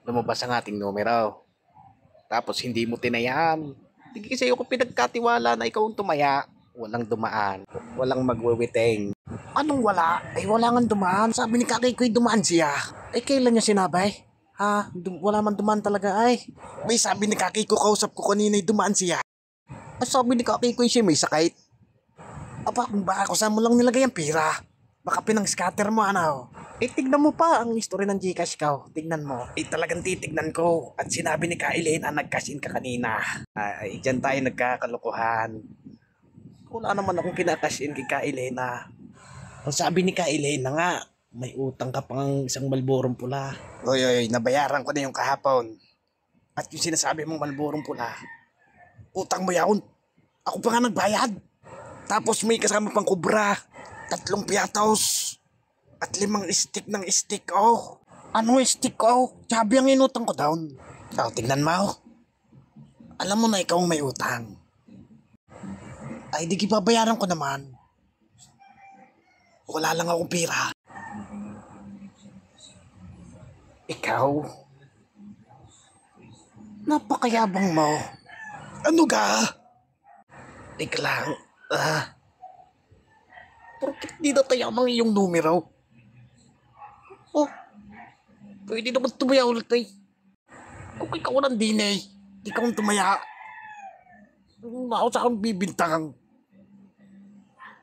Lumabas ang ating numero. Tapos hindi mo tinayaan. Hindi kasi ako pinagkatiwala na ikaw ang tumaya. Walang dumaan. Walang magwiwiting. Anong wala? Wala nga dumaan. Sabi ni Kakay ko'y dumaan siya. Kailan niya sinabi? Ha? Wala man dumaan talaga ay. May sabi ni Kakay ko, kausap ko kanina'y dumaan siya. Sabi ni Kakay ko siya may sakit. Baka kung saan mo lang nilagay ang pira. Baka pinang-scatter mo, tignan mo pa ang history ng Gcash ko. Tignan mo. Talagang titignan ko. At sinabi ni Kailin na nag-cash in ka kanina. Dyan tayo nagkakalokohan. Wala naman akong kinakash in kay Kailena. Ang sabi ni Kailena nga, may utang ka pang isang Malborong pula. Oy, nabayaran ko na yung kahapon. At yung sinasabi mong Malborong pula, utang mo yaon. Ako pa nga nagbayad. Tapos may kasama pang kubra. 3 piatos. At 5 stick ng stick, Ano stick, Sabi ang inutang ko down. Tingnan mo. Alam mo na ikaw ang may utang. Di kipabayaran ko naman. Wala lang akong pira. Ikaw? Napakayabang mo. Ano ga? Teka lang. Bakit di nataya ang iyong numero? Pwede naman tumaya ulit Kung ikaw nandin di ka tumaya. Ako sa akong bibintang.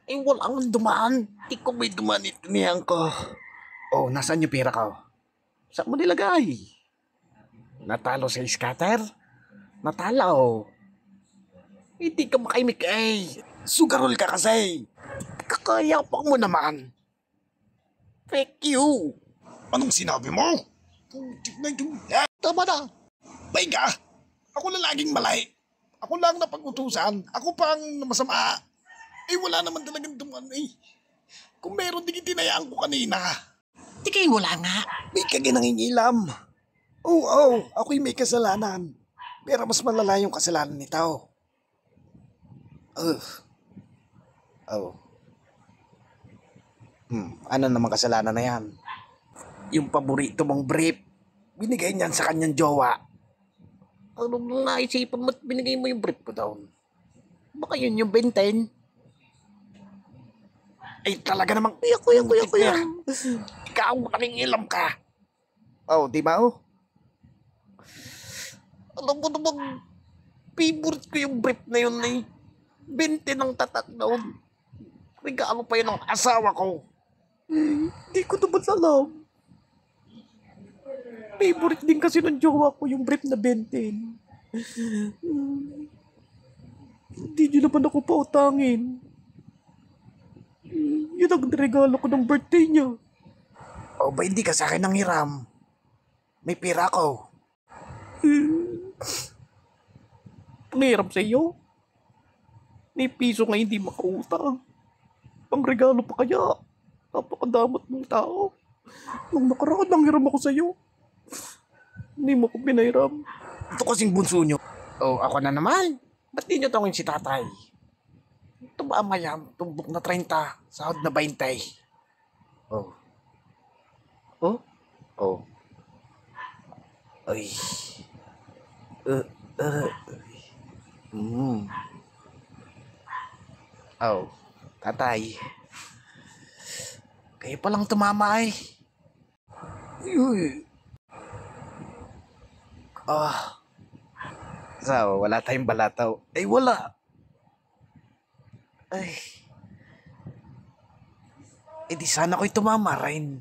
Wala kang dumaan. Di ko may dumaan itinihan ko. Nasaan yung pera ko? Saan mo nilagay? Natalo sa scatter? Natalo. Hindi ka makaimik Sugarol ka kasi. Kakayapang mo naman. Fake you. Anong sinabi mo? Tama na. Baiga. Ako na laging malay. Ako lang na pag-utusan. Ako pang masama. Wala naman talagang duman Kung meron, di tinayaan ko kanina. Di kayo wala nga. May kaginangingilam. Ako'y may kasalanan. Pero mas malala yung kasalanan nito. Ano namang kasalanan na yan? Yung paborito mong brief, binigay niyan sa kanyang jowa. Ano nung naisipan mo at binigay mo yung brief ko down? Baka yun yung benten. Talaga namang kuya. Ikaw, nakingilam ka. Di ba Alam mo namang favorite ko yung brief na yun 20 ng tatak doon. Regalo pa yun ng asawa ko. Hindi ko naman alam. Favorite din kasi ng jowa ko yung brief na 20. Hindi nyo naman ako pautangin. Yun ang regalo ko ng birthday niya. Ba hindi ka sa akin nang hiram? May pira ko. Panghiram sa iyo? May piso nga hindi makautang. Pang regalo pa kaya? Napakadamot mong tao. Nung nakaraan nang hiram ako sa iyo. Hindi mo ko pinahiram. Ito kasing bunso nyo. Ako na naman. Ba't di nyo tawagin si tatay? Ito ba mayam? Tumbok na 30. Sahod na 20. Ay. Tatay. Kayo palang tumama So, wala tayong balataw. Wala. Di sana ko'y tumama rin.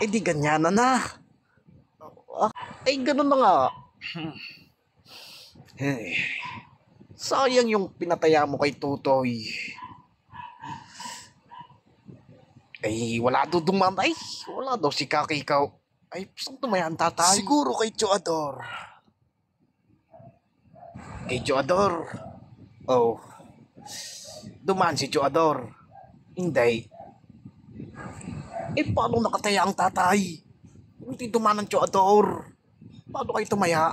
Di ganyan na. Ganun na nga. Sayang yung pinataya mo kay Tutoy. Wala daw dumaan. Wala daw si Kaki ikaw. Saan tumayan tatay? Siguro kay Joador. Kay Joador? Dumaan si Joador. Hindi. Paano nakataya ang tatay? Hindi dumaan ang Joador. Paano kayo tumaya?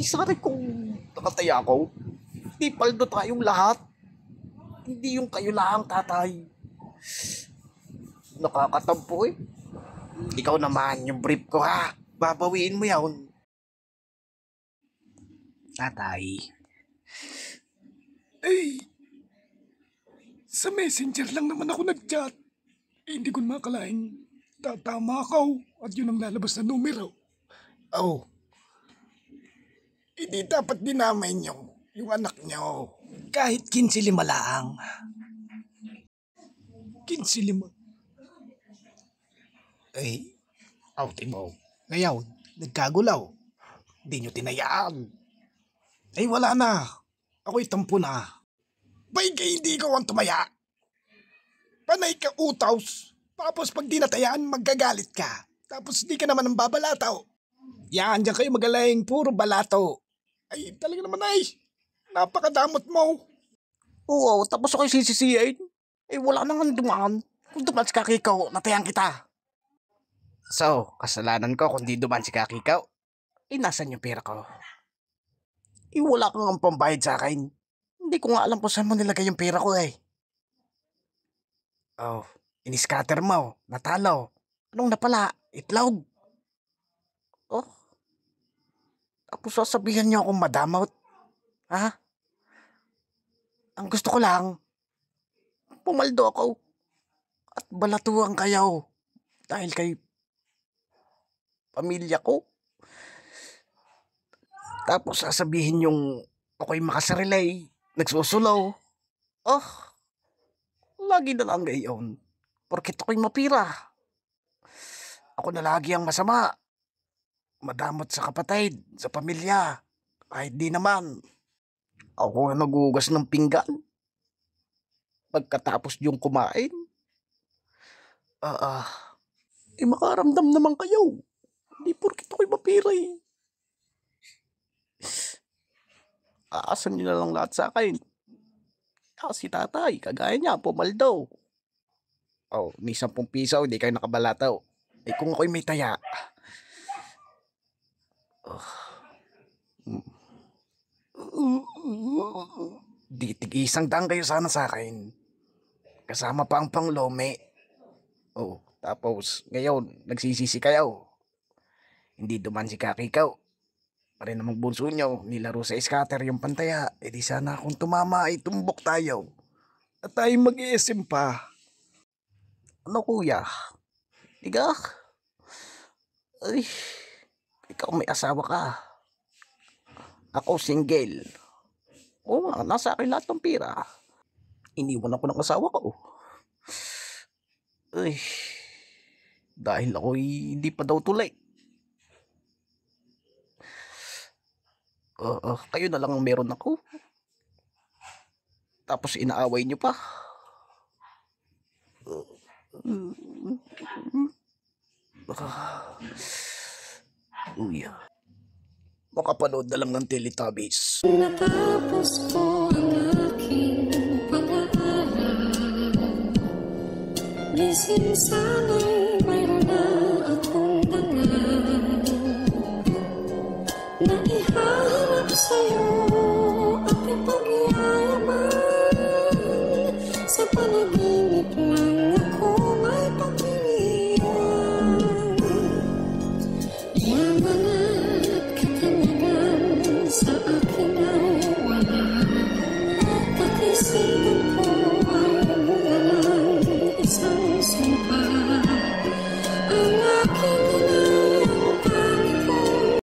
Sana kung nakataya ako, di paldo tayong lahat. Hindi yung kayo lang, tatay. Nakakatampo eh. Ikaw naman, yung brief ko ha. Babawiin mo yun. Tatay. Ay, sa messenger lang naman ako nag-chat. Hindi ko makalaing tatama ako at yun ang lalabas na numero. Oh, Hindi dapat dinamay niyo yung anak niyo. Kahit 15 lang. 15. eh. Timo. Ngayon, nagkagulaw. Hindi nyo tinayaan. Ay wala na. Ako'y tampo na. Bay kay hindi ikaw ang tumaya. Panay ka utaws. Tapos pag dinatayaan, magagalit ka. Tapos di ka naman ang babalataw. Yan, diyan kayo magaling. Puro balato. Ay, talaga naman ay. Napakadamot mo. Oo, tapos ako'y sisisiyain. Wala nang dumaan. Kung dumaan si Kakikaw, natayan kita. So, kasalanan ko kung di dumaan si Kakikaw. Nasan yung pera ko? Wala kang ang pambayad sa akin. Hindi ko nga alam kung saan mo nilagay yung pera ko eh. Oh, iniscatter mo. Natalo. Anong napala? Itlog. Oh. Tapos sasabihan niyo akong madamot. Ha? Ang gusto ko lang, pumaldo ako at balatuhan kayo dahil kay pamilya ko. Tapos sasabihin yung ako'y makasarilay, nagsusulaw. Oh, lagi na lang gayon. Porket ako'y mapira. Ako na lagi ang masama. Madamot sa kapatid, sa pamilya. Kahit di naman. Ako ang nagugas ng pinggan. Pagkatapos yung kumain. Makaramdam naman kayo. Hindi porket ako'y mapira eh. Aasan nyo na lang lahat sa akin. Si tatay, kagaya niya, pumaldo. Ni 10 piso, hindi kayo nakabalataw. Kung ako'y may taya. Di tig-isang dang kayo sana sa akin. Kasama pa ang panglome. Tapos ngayon, nagsisisi kayo. Hindi duman si Kakikaw. Pare namang bunso nyo, nilaro sa scatter yung pantaya. Di sana kung tumama ay tumbok tayo. At tayo mag-iisim pa. Ano kuya? Igak? Ay, ikaw may asawa ka. Ako single. Oo nga, nasa akin lahat ng pera. Iniwan ako ng asawa ko. Ay, dahil ako'y hindi pa daw tulay. Kayo na lang ang meron ako. Tapos inaaway nyo pa. Makapanood na lang ng Teletubbies. Natapos ko ang aking pag-aaral. Minsan sana'y mayroon na akong dangal na iharap sa'yo at ipagyan.